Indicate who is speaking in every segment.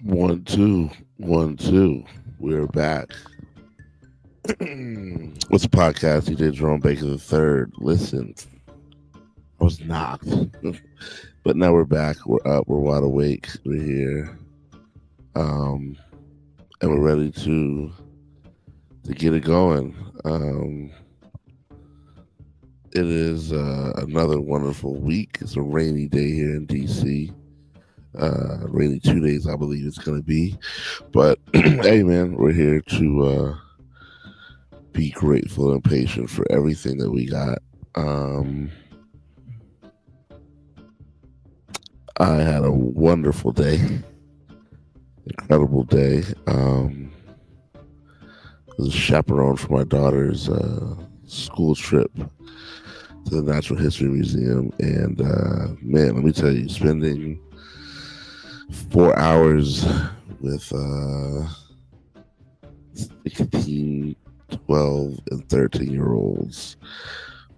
Speaker 1: One, two, 1, 2. We're back. What's a podcast? DJ Jerome Baker the third. Listen, I was knocked, but now we're back. We're up. We're wide awake. We're here, um, and we're ready to get it going. Um, it is another wonderful week. It's a rainy day here in DC. Rainy 2 days, I believe it's going to be. But hey, man, we're here to be grateful and patient for everything that we got. Um, I had a wonderful day, incredible day. I was a chaperone for my daughter's school trip to the Natural History Museum, and man, let me tell you, spending 4 hours with 16, 12, and 13-year-olds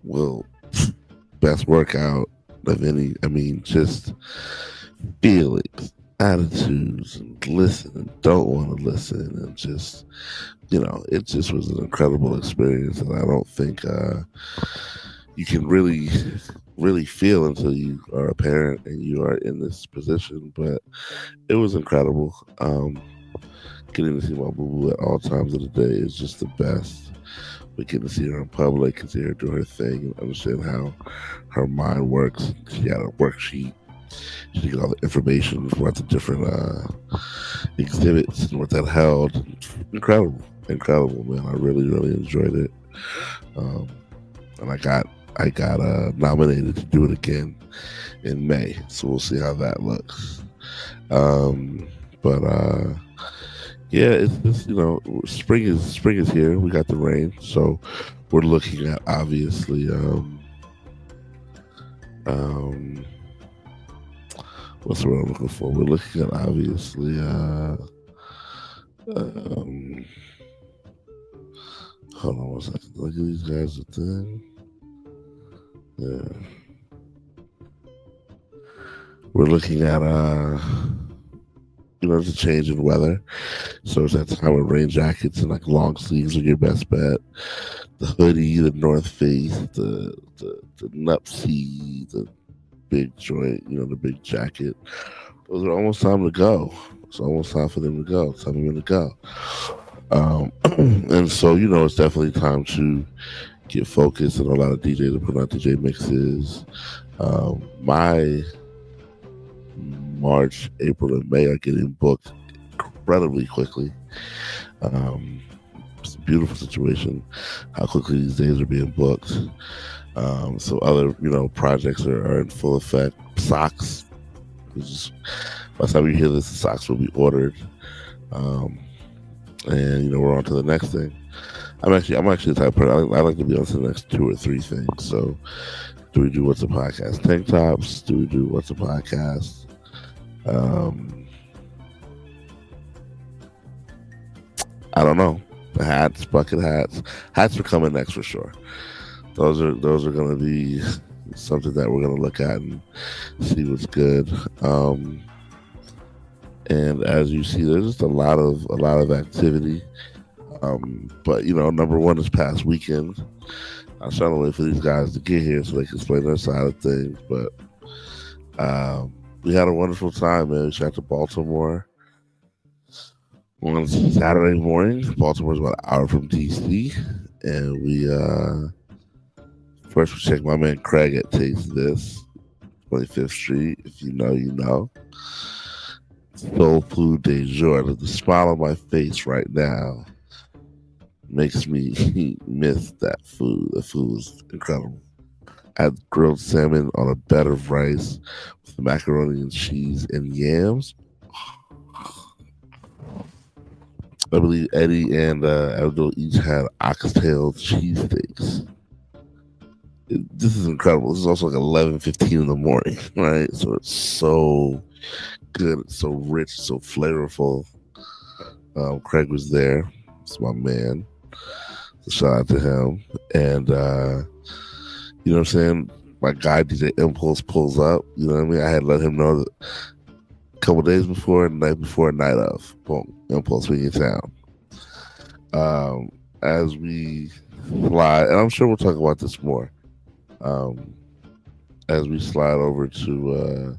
Speaker 1: will best workout of any. I mean, just feelings, attitudes, and listen and don't want to listen, and just it just was an incredible experience, and I don't think you can really feel until you are a parent and you are in this position. But it was incredible. Getting to see my boo boo at all times of the day is just the best. But getting to see her in public and see her do her thing and understand how her mind works. She had a worksheet. She got all the information about the different exhibits and what that held. Incredible, incredible, man. I really enjoyed it. Um, and I got nominated to do it again in May, so we'll see how that looks. But yeah, it's just spring is here. We got the rain, so we're looking at obviously um what's the word I'm looking for? We're looking at obviously um hold on one second. Look at these guys a thing. Yeah. We're looking at there's a change in weather. So it's that time with rain jackets and like long sleeves are your best bet. The hoodie, the North Face, the Nupsy, the big joint, the big jacket. Those are almost time to go. It's almost time for them to go. It's time for them to go. And so, it's definitely time to get focused, and a lot of DJs are putting out DJ mixes. My March, April, and May are getting booked incredibly quickly. It's a beautiful situation how quickly these days are being booked. So other projects are in full effect. Socks, by the time you hear this, the socks will be ordered. And we're on to the next thing. I'm actually the type of person I like to be on to the next 2 or 3 things. So do we do what's a podcast tank tops? Do we do what's a podcast? I don't know. The hats, bucket hats. Hats are coming next for sure. Those are going to be something that we're going to look at and see what's good. And as you see, there's just a lot of activity. But number one this past weekend, I was trying to wait for these guys to get here so they can explain their side of things. But we had a wonderful time, man. We shot to Baltimore on Saturday morning. Baltimore's about an hour from DC, and we first we checked my man Craig at Taste This, 25th Street. If you know, you know. Soul food de jour. The smile on my face right now makes me miss that food. The food was incredible. I had grilled salmon on a bed of rice with macaroni and cheese and yams. I believe Eddie and Abdul each had oxtail cheesesteaks. This is incredible. This is also like 11:15 in the morning, right? So it's so good. It's so rich, so flavorful. Craig was there. It's my man. So shout out to him. And you know what I'm saying? My guy DJ Impulse pulls up. You know what I mean? I had let him know that couple days before, night before, night of. Boom, impulse being in town. As we fly, and I'm sure we'll talk about this more. As we slide over to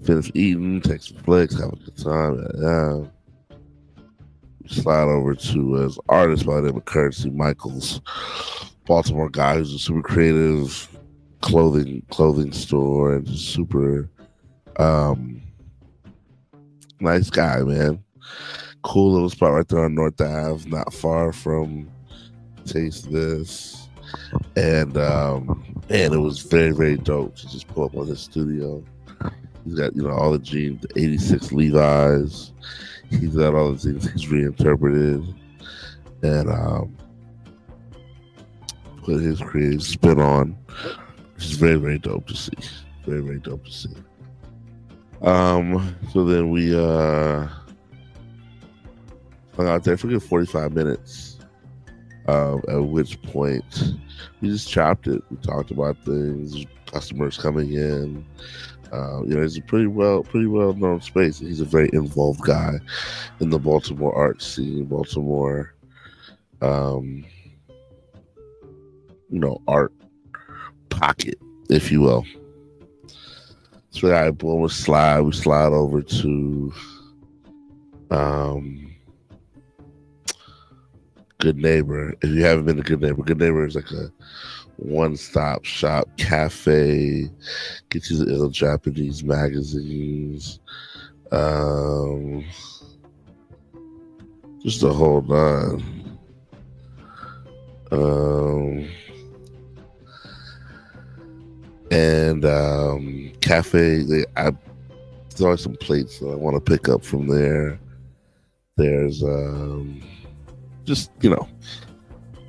Speaker 1: finish eating, take some flicks, have a good time. We slide over to an artist by the name of Currency Michaels, Baltimore guy who's a super creative clothing store and just super nice guy, man. Cool little spot right there on North Ave, not far from Taste This. And man, it was very, very dope to just pull up on his studio. He's got, all the jeans, the 86 Levi's. He's got all the things he's reinterpreted and put his creative spin on, which is very, very dope to see. Very, very dope to see. So then we hung out there for a good 45 minutes. At which point we just chopped it. We talked about things, customers coming in. It's a pretty well known space. He's a very involved guy in the Baltimore art scene, Baltimore, art pocket, if you will. So we slide over to Good Neighbor. If you haven't been to Good Neighbor is like a one-stop shop cafe. Get you the ill Japanese magazines, just a whole nine. And cafe. There's always some plates that I want to pick up from there. There's just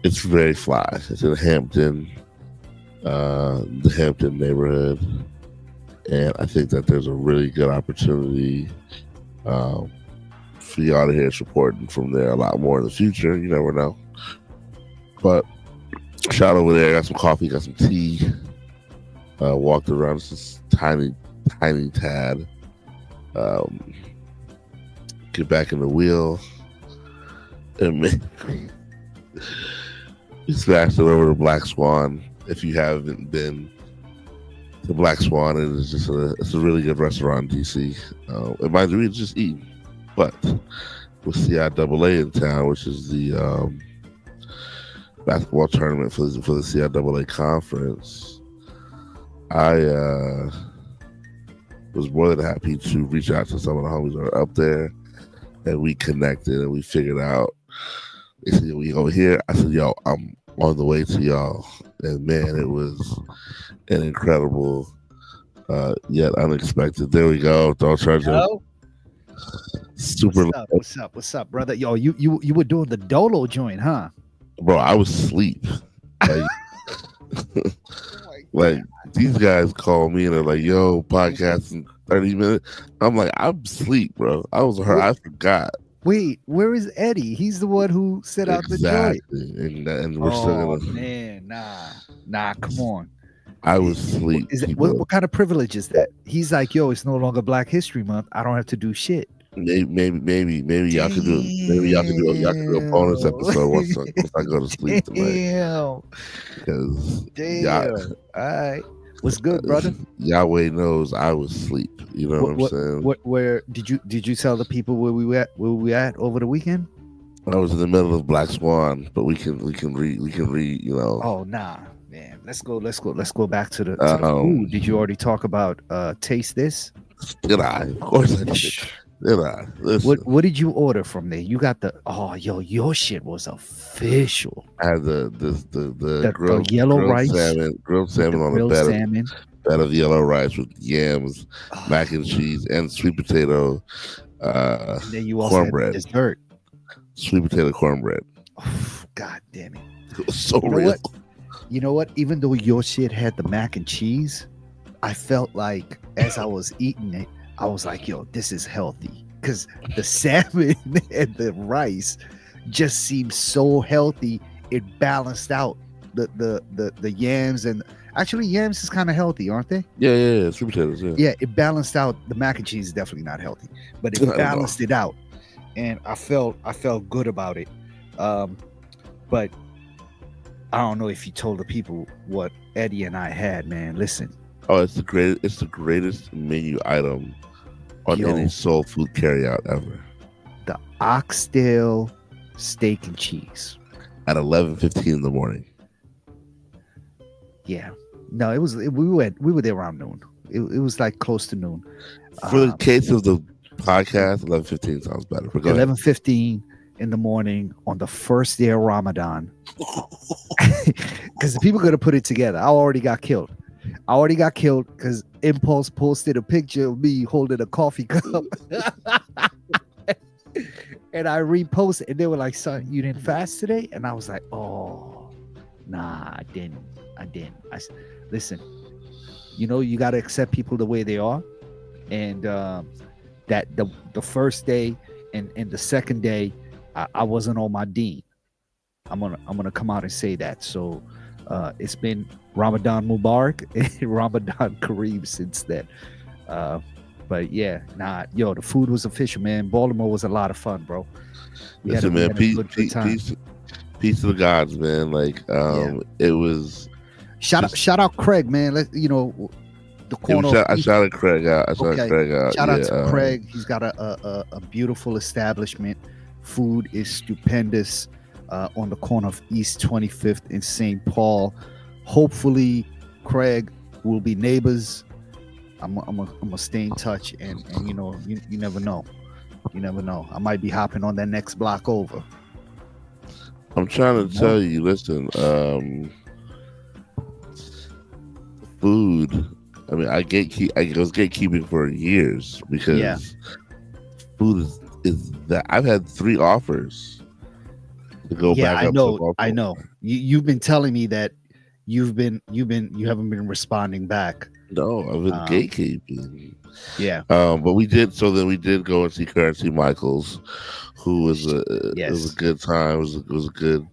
Speaker 1: it's very fly. It's in Hampton, the Hampton neighborhood, and I think that there's a really good opportunity for y'all to hear supporting from there a lot more in the future. You never know. But shot over there, got some coffee, got some tea, walked around. It's this tiny tad. Get back in the wheel, and we smashed it over to BlkSwan. If you haven't been to BlkSwan, it is just it's a really good restaurant in DC. It might be just eating, but with CIAA in town, which is the basketball tournament for the CIAA conference, I was more than happy to reach out to some of the homies that are up there, and we connected and we figured out. They said, "We over here." I said, "Yo, I'm on the way to y'all," and man, it was an incredible, yet unexpected. There we go. Don't charge them. Super.
Speaker 2: What's up, brother? Yo, you were doing the Dolo joint, huh?
Speaker 1: Bro, I was asleep. Like these guys call me and they're like, "Yo, podcast in 30 minutes." I'm like, "I'm asleep, bro. I forgot."
Speaker 2: Wait, where is Eddie? He's the one who set out the joint.
Speaker 1: And we're still gonna.
Speaker 2: Man, nah, come on.
Speaker 1: I was asleep.
Speaker 2: What kind of privilege is that? He's like, "Yo, it's no longer Black History Month. I don't have to do shit."
Speaker 1: Maybe y'all could do a bonus episode once I go to sleep tonight. Because
Speaker 2: all right. What's good, brother?
Speaker 1: Yahweh knows I was asleep. You know what I'm saying?
Speaker 2: Where did you tell the people where we at over the weekend?
Speaker 1: I was in the middle of BlkSwan, but we can read.
Speaker 2: Oh nah, man. Let's go back to the food. Did you already talk about Taste This?
Speaker 1: Did I? Of course I did. Did I? Listen.
Speaker 2: What did you order from there? You got your shit was official.
Speaker 1: I had the grilled
Speaker 2: yellow rice,
Speaker 1: grilled salmon on a bed of yellow rice with yams, mac and cheese, and sweet potato. And
Speaker 2: then you also
Speaker 1: cornbread,
Speaker 2: dessert,
Speaker 1: sweet potato cornbread.
Speaker 2: Oh, God damn it!
Speaker 1: It was so real.
Speaker 2: You know what? Even though your shit had the mac and cheese, I felt like as I was eating it, I was like, "Yo, this is healthy," because the salmon and the rice just seemed so healthy. It balanced out the yams, and Actually, yams is kind of healthy, aren't they?
Speaker 1: Yeah. Sweet potatoes. Yeah.
Speaker 2: Yeah, it balanced out. The mac and cheese is definitely not healthy, but it
Speaker 1: I don't know.
Speaker 2: balanced it out, and I felt good about it. Um, but I don't know if you told the people what Eddie and I had, man. Listen,
Speaker 1: Oh, it's the greatest. It's the greatest menu item on any
Speaker 2: yo,
Speaker 1: soul food carryout ever.
Speaker 2: the oxtail steak and cheese.
Speaker 1: At 11:15 in the morning.
Speaker 2: Yeah, no, we were there around noon. It was like close to noon.
Speaker 1: For the
Speaker 2: Um,
Speaker 1: case of the podcast, 11:15 sounds better. But go ahead.
Speaker 2: 11:15 in the morning on the first day of Ramadan, because the people gonna put it together. I already got killed. Because Impulse posted a picture of me holding a coffee cup. And I reposted, and they were like, "Son, you didn't fast today?" And I was like, "Oh, nah, I didn't. Listen, you got to accept people the way they are, and that the first day and the second day, I wasn't on my dean. I'm gonna come out and say that. So it's been Ramadan Mubarak and Ramadan Kareem since then. Uh, but yeah, the food was official, man. Baltimore was a lot of fun, bro.
Speaker 1: Listen,
Speaker 2: We
Speaker 1: man,
Speaker 2: had a good time.
Speaker 1: peace to the gods, man. Like,
Speaker 2: Yeah.
Speaker 1: it was.
Speaker 2: Shout out Craig, man. The corner of
Speaker 1: I
Speaker 2: East.
Speaker 1: shouted Craig out. I shouted
Speaker 2: Okay.
Speaker 1: Craig out.
Speaker 2: Shout out
Speaker 1: Yeah.
Speaker 2: to Craig. He's got a beautiful establishment. Food is stupendous on the corner of East 25th in St. Paul. Hopefully, Craig will be neighbors. I'm gonna stay in touch, and you never know. You never know. I might be hopping on that next block over.
Speaker 1: I'm trying to
Speaker 2: You know?
Speaker 1: tell you. Listen, food. I mean, I was gatekeeping for years because
Speaker 2: Yeah.
Speaker 1: food is that I've had 3 offers to go
Speaker 2: Yeah,
Speaker 1: back
Speaker 2: I
Speaker 1: up to
Speaker 2: know. I
Speaker 1: Baltimore.
Speaker 2: know. You've been telling me that you haven't been responding back.
Speaker 1: No, I've been gatekeeping.
Speaker 2: Yeah.
Speaker 1: But we did. So then we did go and see Currency Michaels, who was it was a
Speaker 2: Yes.
Speaker 1: good time. It was a good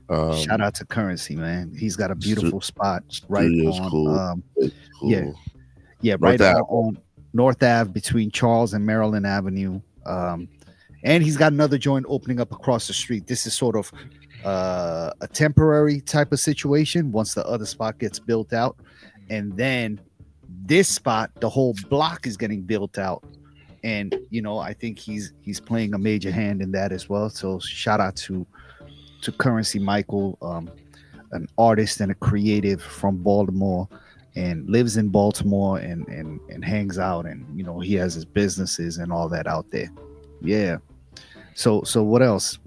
Speaker 2: Shout
Speaker 1: um
Speaker 2: out to Currency, man. He's got a
Speaker 1: stu-
Speaker 2: beautiful spot right
Speaker 1: studio's
Speaker 2: on
Speaker 1: cool. It's
Speaker 2: yeah,
Speaker 1: cool.
Speaker 2: right
Speaker 1: North Ave.
Speaker 2: on North Ave between Charles and Maryland Avenue. And he's got another joint opening up across the street. This is sort of a temporary type of situation once the other spot gets built out. And then this spot, the whole block is getting built out. And I think he's playing a major hand in that as well. So shout out to Currency Michael, an artist and a creative from Baltimore, and lives in Baltimore and hangs out, and he has his businesses and all that out there. Yeah. So what else?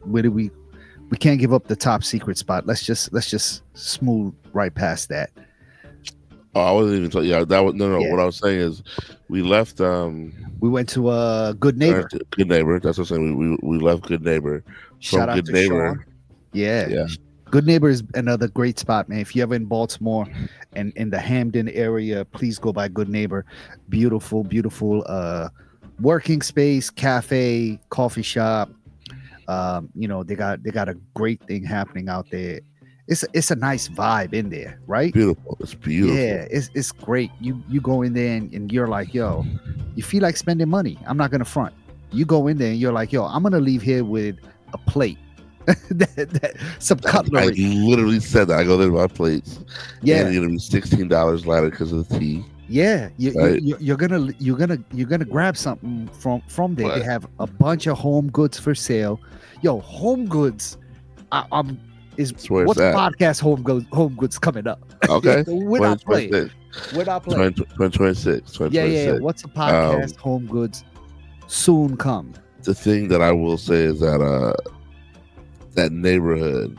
Speaker 2: Where do we can't give up the top secret spot. Let's just smooth right past that.
Speaker 1: Oh, I wasn't even talking. Yeah, that was no.
Speaker 2: Yeah.
Speaker 1: What I was saying is, we left.
Speaker 2: We went to Good Neighbor.
Speaker 1: Good Neighbor. That's what I'm saying. We left Good Neighbor.
Speaker 2: Shout out
Speaker 1: Good
Speaker 2: to
Speaker 1: Neighbor.
Speaker 2: Sean. Yeah.
Speaker 1: Yeah.
Speaker 2: Good Neighbor is another great spot, man. If you're ever in Baltimore and in the Hamden area, please go by Good Neighbor. Beautiful, beautiful working space, cafe, coffee shop. They got a great thing happening out there. It's a nice vibe in there, right?
Speaker 1: Beautiful. It's beautiful.
Speaker 2: Yeah, it's great. You go in there and you're like, yo, you feel like spending money. I'm not gonna front. You go in there and you're like, yo, I'm gonna leave here with a plate. Some cutlery.
Speaker 1: I literally said that. I go there with my plates.
Speaker 2: Yeah,
Speaker 1: and it's gonna be $16 lighter because of the tea.
Speaker 2: yeah.
Speaker 1: Right?
Speaker 2: You're gonna grab something from there. They
Speaker 1: What?
Speaker 2: have a bunch of home goods for sale. Yo, home goods. I'm is
Speaker 1: That's where
Speaker 2: what's
Speaker 1: it's at.
Speaker 2: podcast home goods coming up?
Speaker 1: Okay.
Speaker 2: We're not playing.
Speaker 1: 2026.
Speaker 2: We're not playing.
Speaker 1: 2026.
Speaker 2: Yeah. What's a podcast home goods soon come?
Speaker 1: The thing that I will say is that that neighborhood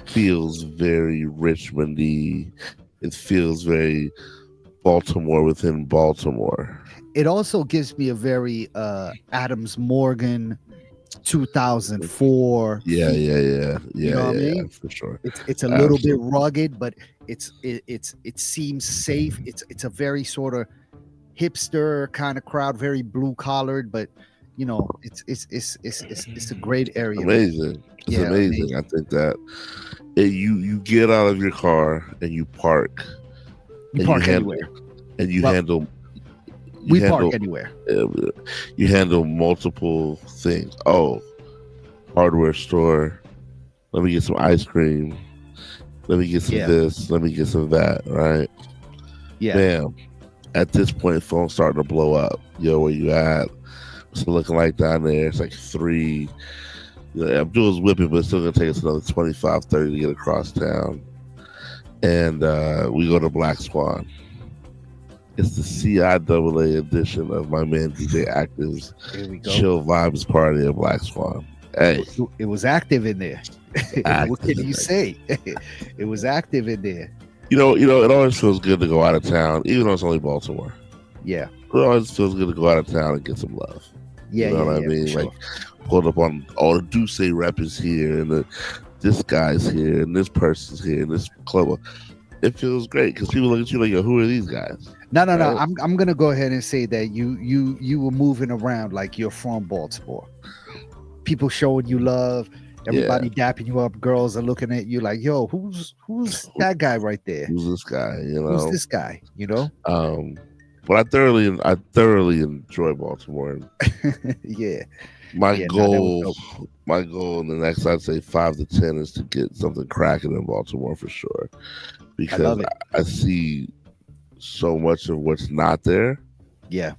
Speaker 1: feels very Richmondy. It feels very Baltimore within Baltimore.
Speaker 2: It also gives me a very Adams Morgan 2004
Speaker 1: Yeah,
Speaker 2: feel.
Speaker 1: yeah.
Speaker 2: You know what I mean?
Speaker 1: For sure.
Speaker 2: It's a little bit rugged, but it seems safe. It's a very sort of hipster kind of crowd, very blue collared, but it's a great area, man.
Speaker 1: Amazing. It's
Speaker 2: Yeah,
Speaker 1: amazing.
Speaker 2: amazing.
Speaker 1: I think that you get out of your car and you park
Speaker 2: You
Speaker 1: and you
Speaker 2: park
Speaker 1: handle
Speaker 2: anywhere.
Speaker 1: and you
Speaker 2: Well,
Speaker 1: handle you
Speaker 2: we park
Speaker 1: handle
Speaker 2: anywhere.
Speaker 1: uh, you handle multiple things. Oh, hardware store. Let me get some ice cream. Let me get some
Speaker 2: Yeah,
Speaker 1: this. Let me get some that. Right,
Speaker 2: yeah,
Speaker 1: bam. At this point, phone's starting to blow up. Yo, where you at? What's it looking like down there? It's like three. You know, Abdul's whipping, but it's still gonna take us another 25, 30 to get across town. And we go to BlkSwan. It's the CIAA edition of my man DJ Active's
Speaker 2: here we go.
Speaker 1: Chill Vibes Party at BlkSwan. Hey,
Speaker 2: It was active in there. What
Speaker 1: active
Speaker 2: can
Speaker 1: in
Speaker 2: you
Speaker 1: there.
Speaker 2: say? It was active in there.
Speaker 1: It always feels good to go out of town, even though it's only Baltimore.
Speaker 2: Yeah,
Speaker 1: It always feels good to go out of town and get some love.
Speaker 2: yeah,
Speaker 1: You know
Speaker 2: yeah,
Speaker 1: what I
Speaker 2: yeah, for
Speaker 1: mean? Like
Speaker 2: sure.
Speaker 1: pulled up on all the Duce rep is here, and this guy's here, and this person's here, and this club. It feels great because people look at you like, yo, who are these guys?
Speaker 2: No, no, no.
Speaker 1: Right?
Speaker 2: I'm gonna go ahead and say that you were moving around like you're from Baltimore. People showing you love,
Speaker 1: Yeah.
Speaker 2: everybody dapping you up, girls are looking at you like, yo, who's
Speaker 1: Who-
Speaker 2: that guy right there?
Speaker 1: Who's this guy?
Speaker 2: Who's this guy?
Speaker 1: Um, but I thoroughly enjoy Baltimore. And
Speaker 2: Yeah,
Speaker 1: my
Speaker 2: yeah, no, that was
Speaker 1: goal,
Speaker 2: dope.
Speaker 1: my goal in the next, I'd say 5 to 10, is to get something cracking in Baltimore for sure.
Speaker 2: I
Speaker 1: Because
Speaker 2: love it.
Speaker 1: I see so much of what's not there,
Speaker 2: Yeah,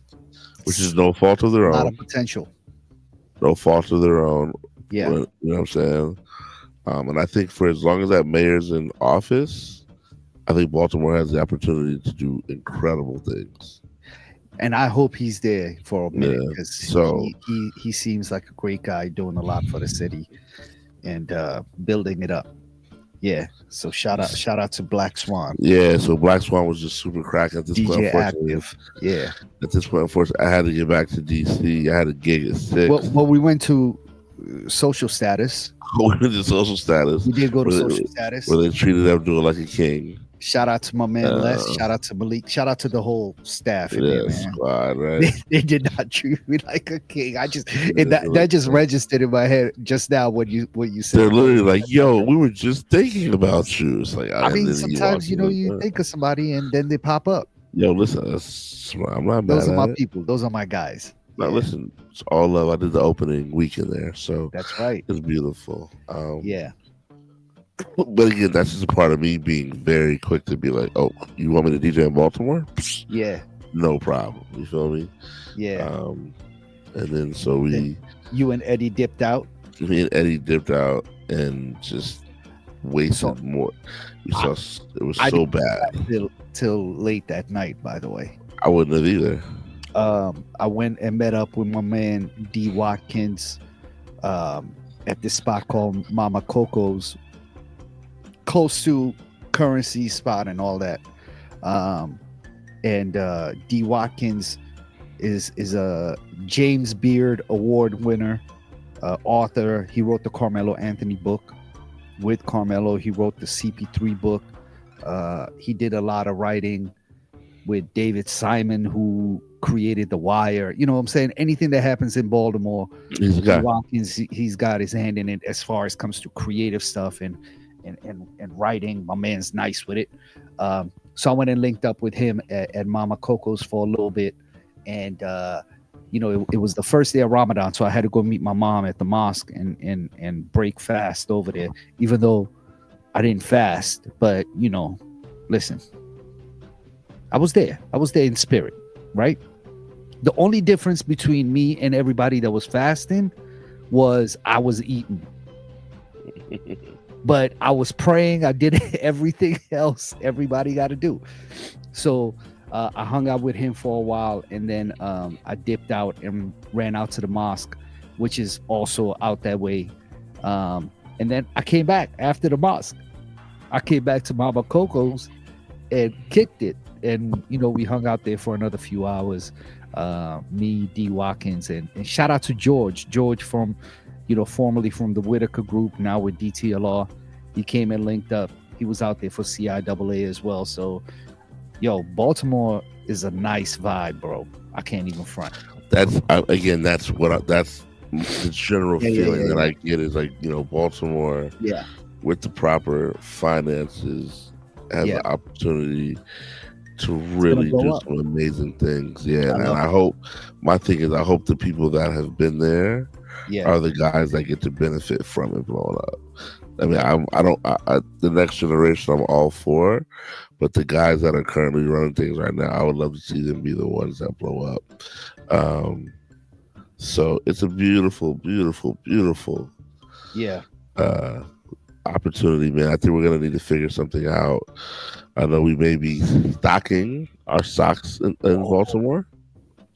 Speaker 1: which is
Speaker 2: it's
Speaker 1: no fault of
Speaker 2: a
Speaker 1: their
Speaker 2: lot of
Speaker 1: own.
Speaker 2: potential.
Speaker 1: No fault of their own.
Speaker 2: Yeah,
Speaker 1: You know what I'm saying? And I think for as long as that mayor's in office, I think Baltimore has the opportunity to do incredible things.
Speaker 2: and I hope he's there for a minute
Speaker 1: Yeah.
Speaker 2: because
Speaker 1: So
Speaker 2: he seems like a great guy doing a lot for the city and building it up. Yeah. So shout out to BlkSwan,
Speaker 1: yeah, so BlkSwan was just super crack at this point.
Speaker 2: DJ
Speaker 1: Unfortunately,
Speaker 2: Active. Yeah.
Speaker 1: I had to get back to DC. I had a gig at six.
Speaker 2: Well, we went to social status.
Speaker 1: We went to social status
Speaker 2: We did go to
Speaker 1: where
Speaker 2: social
Speaker 1: they,
Speaker 2: status.
Speaker 1: where they treated Abdul like a king.
Speaker 2: Shout out to my man Les.
Speaker 1: Uh,
Speaker 2: Shout out to Malik. Shout out to the whole staff in there,
Speaker 1: yeah,
Speaker 2: man.
Speaker 1: squad,
Speaker 2: They,
Speaker 1: right?
Speaker 2: they did not treat me like a king. And
Speaker 1: They're
Speaker 2: that just registered in my head just now when you said
Speaker 1: literally like, yo, we were just thinking about you. It's like,
Speaker 2: I
Speaker 1: and
Speaker 2: mean,
Speaker 1: then he
Speaker 2: sometimes
Speaker 1: walks in like,
Speaker 2: you think of somebody and then they pop up.
Speaker 1: yo, listen, I'm not
Speaker 2: Those
Speaker 1: mad
Speaker 2: are my
Speaker 1: at it.
Speaker 2: people. Those are my guys.
Speaker 1: Now,
Speaker 2: Yeah,
Speaker 1: listen, it's all love. I did the opening weekend there, so
Speaker 2: that's right.
Speaker 1: it's beautiful.
Speaker 2: Yeah,
Speaker 1: But again, that's just a part of me being very quick to be like, oh, you want me to DJ in Baltimore? Psst,
Speaker 2: yeah,
Speaker 1: no problem. You feel me?
Speaker 2: yeah.
Speaker 1: Um, and then so
Speaker 2: Then you and Eddie dipped out.
Speaker 1: me and Eddie dipped out and just
Speaker 2: So
Speaker 1: wasted more.
Speaker 2: I,
Speaker 1: It was
Speaker 2: I
Speaker 1: so
Speaker 2: didn't get
Speaker 1: bad.
Speaker 2: back till late that night. By the way,
Speaker 1: I wouldn't have either.
Speaker 2: I went and met up with my man D Watkins at this spot called Mama Coco's, close to Currency spot and all that. And D Watkins is a James Beard Award winner, author. He wrote the Carmelo Anthony book. With Carmelo, he wrote the CP3 book. He did a lot of writing with David Simon, who created The Wire. You know what I'm saying? Anything that happens in Baltimore,
Speaker 1: He's a
Speaker 2: D
Speaker 1: guy.
Speaker 2: Watkins, he's got his hand in it as far as comes to creative stuff and writing. My man's nice with it. So I went and linked up with him at Mama Coco's for a little bit. And, it was the first day of Ramadan. So I had to go meet my mom at the mosque and break fast over there, even though I didn't fast. But, listen, I was there. I was there in spirit, right? The only difference between me and everybody that was fasting was I was eating. But I was praying. I did everything else everybody got to do. So I hung out with him for a while, and then I dipped out and ran out to the mosque, which is also out that way. And then I came back after the mosque. I came back to Mama Coco's and kicked it. And, we hung out there for another few hours. Me, D Watkins, and shout out to George from, formerly from the Whitaker Group, now with DTLR. He came and linked up. He was out there for CIAA as well. So, Baltimore is a nice vibe, bro. I can't even front.
Speaker 1: again, that's the general
Speaker 2: Yeah, yeah,
Speaker 1: feeling
Speaker 2: yeah,
Speaker 1: that
Speaker 2: yeah.
Speaker 1: I get is like, Baltimore
Speaker 2: Yeah,
Speaker 1: with the proper finances has
Speaker 2: yeah.
Speaker 1: the opportunity to
Speaker 2: It's gonna
Speaker 1: really
Speaker 2: blow
Speaker 1: do
Speaker 2: up.
Speaker 1: some amazing things. Yeah,
Speaker 2: I
Speaker 1: and
Speaker 2: know.
Speaker 1: I hope my thing is I hope the people that have been there
Speaker 2: Yeah,
Speaker 1: are the guys that get to benefit from it blowing up. I mean, I don't. The next generation, I'm all for, but the guys that are currently running things right now, I would love to see them be the ones that blow up. Um, so it's a beautiful, beautiful, beautiful
Speaker 2: yeah.
Speaker 1: uh, opportunity, man. I think we're gonna need to figure something out. I know we may be stocking our socks in
Speaker 2: Oh,
Speaker 1: Baltimore.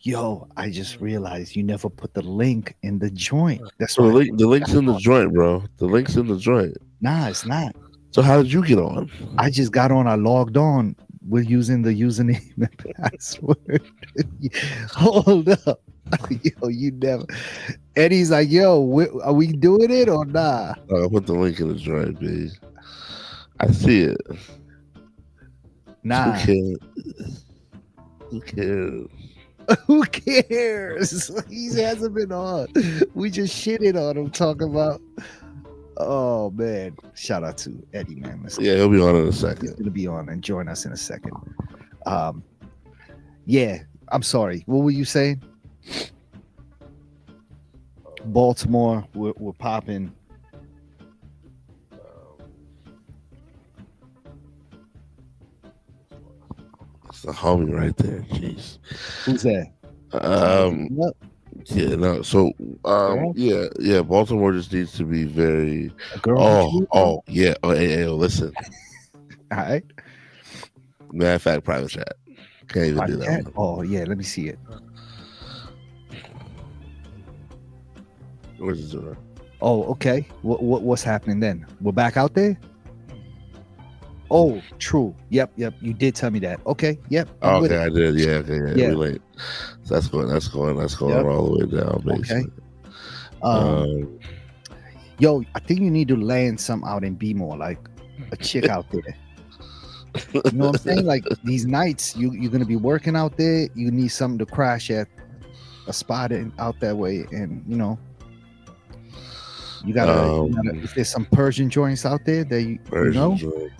Speaker 2: yo, I just realized you never put the link in the joint. That's
Speaker 1: So
Speaker 2: why I
Speaker 1: the link's
Speaker 2: got
Speaker 1: in the
Speaker 2: on.
Speaker 1: joint, bro. The link's in the joint.
Speaker 2: Nah, it's not.
Speaker 1: So how did you get on?
Speaker 2: I just got on. I logged on. We're using the username and password. Hold up. Yo, you never. Eddie's like, yo, are we doing it or nah?
Speaker 1: I put the link in the joint, B. I see it. Who
Speaker 2: Nah.
Speaker 1: cares? Who cares?
Speaker 2: Who cares? He hasn't been on. We just shitted on him talking about. Oh man! Shout out to Eddie, man.
Speaker 1: Yeah, he'll be on in a
Speaker 2: He's
Speaker 1: second.
Speaker 2: gonna be on and join us in a second. Um, yeah. I'm sorry. What were you saying? Baltimore, we're popping.
Speaker 1: It's the homie right there. Jeez.
Speaker 2: Who's that? Somebody
Speaker 1: Um.
Speaker 2: hitting up?
Speaker 1: Yeah. No. So.
Speaker 2: Girl?
Speaker 1: Yeah. Yeah. Baltimore just needs to be very.
Speaker 2: A girl hit
Speaker 1: Oh.
Speaker 2: you?
Speaker 1: Oh. Yeah. Oh. Hey. Hey. Oh, listen.
Speaker 2: All right.
Speaker 1: Matter of fact, private chat. Can't even do
Speaker 2: Private
Speaker 1: that
Speaker 2: chat?
Speaker 1: one.
Speaker 2: Oh yeah, let me see it.
Speaker 1: Where's the door?
Speaker 2: Oh, okay. What's happening then? We're back out there? Oh, true. Yep. You did tell me that. Okay. Yep. I'm with
Speaker 1: Okay,
Speaker 2: it.
Speaker 1: I did. Yeah. Okay. Yeah.
Speaker 2: Yeah.
Speaker 1: We late. So that's going. That's going. That's going
Speaker 2: Yep.
Speaker 1: all the way down,
Speaker 2: Okay.
Speaker 1: basically.
Speaker 2: Um,
Speaker 1: Um.
Speaker 2: yo, I think you need to land some out in More, like a chick out there. You know what I'm saying? Like these nights, you're gonna be working out there. You need something to crash at a spot out that way, and you gotta. If there's some Persian joints out there that you
Speaker 1: Version
Speaker 2: know,
Speaker 1: joint.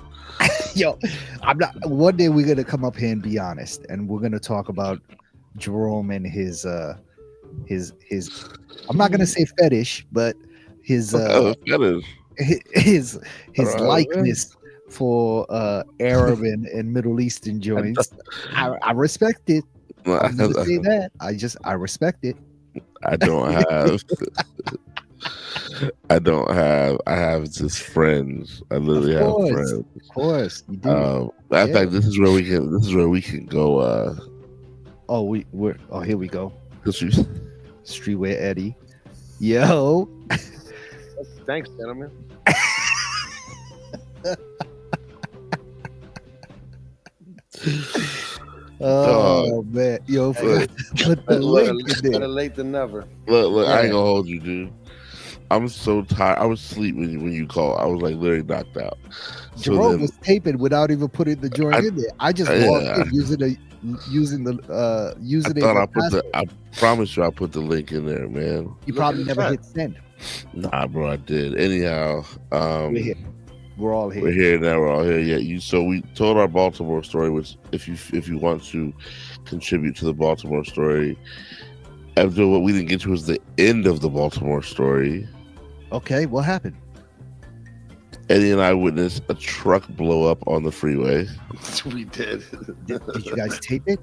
Speaker 2: yo, I'm not. One day we're gonna come up here and be honest, and we're gonna talk about Jerome and his. I'm not gonna say fetish, but his
Speaker 1: Oh, that is.
Speaker 2: his his
Speaker 1: Alright, man.
Speaker 2: likeness for Arab and Middle Eastern joints. I respect it. I'm gonna say that. I respect it.
Speaker 1: I don't have. I have just friends. I literally have friends.
Speaker 2: Of course, you do.
Speaker 1: In fact, this is where we can. This is where we can go.
Speaker 2: Oh, we're. Oh, here we go.
Speaker 1: Cause you,
Speaker 2: Streetwear Eddie. Yo.
Speaker 3: Thanks, gentlemen.
Speaker 2: Oh man, yo,
Speaker 1: Look,
Speaker 2: put the link in
Speaker 3: Better
Speaker 2: there.
Speaker 3: late than never.
Speaker 1: look. I ain't
Speaker 2: Yeah.
Speaker 1: gonna hold you, dude. I'm so tired. I was asleep when you called. I was like literally knocked out. So
Speaker 2: Jerome
Speaker 1: then,
Speaker 2: was taping without even putting the joint in there. I just logged in using the
Speaker 1: I
Speaker 2: username
Speaker 1: thought I
Speaker 2: and
Speaker 1: put the.
Speaker 2: password.
Speaker 1: I promise you, I put the link in there, man.
Speaker 2: You
Speaker 3: Look
Speaker 2: probably
Speaker 3: at the
Speaker 2: never
Speaker 3: chat.
Speaker 2: hit send.
Speaker 1: Nah, bro, I did. Anyhow,
Speaker 2: We're here. We're all
Speaker 1: we're
Speaker 2: here.
Speaker 1: here now. We're all here. Yeah, you. So we told our Baltimore story, which if you want to contribute to the Baltimore story, Abdul, what we didn't get to was the end of the Baltimore story.
Speaker 2: Okay, what happened?
Speaker 1: Eddie and I witnessed a truck blow up on the freeway.
Speaker 3: We did.
Speaker 2: Did you guys tape it?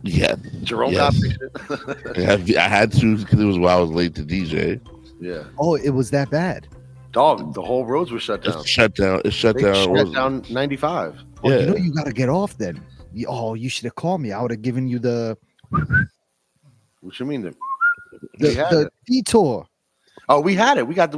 Speaker 1: Yeah,
Speaker 3: Jerome
Speaker 1: yes.
Speaker 3: got it.
Speaker 1: I had to because it was while I was late to DJ.
Speaker 3: Yeah.
Speaker 2: Oh, it was that bad.
Speaker 3: Dog, the whole roads were shut down.
Speaker 1: It shut down. It shut
Speaker 3: They
Speaker 1: down.
Speaker 3: shut down 95.
Speaker 2: Oh,
Speaker 1: Yeah.
Speaker 2: you know you gotta get off then. You should have called me. I would have given you the
Speaker 3: What you mean? We had
Speaker 2: the
Speaker 3: it.
Speaker 2: detour.
Speaker 3: Oh, we had it. We got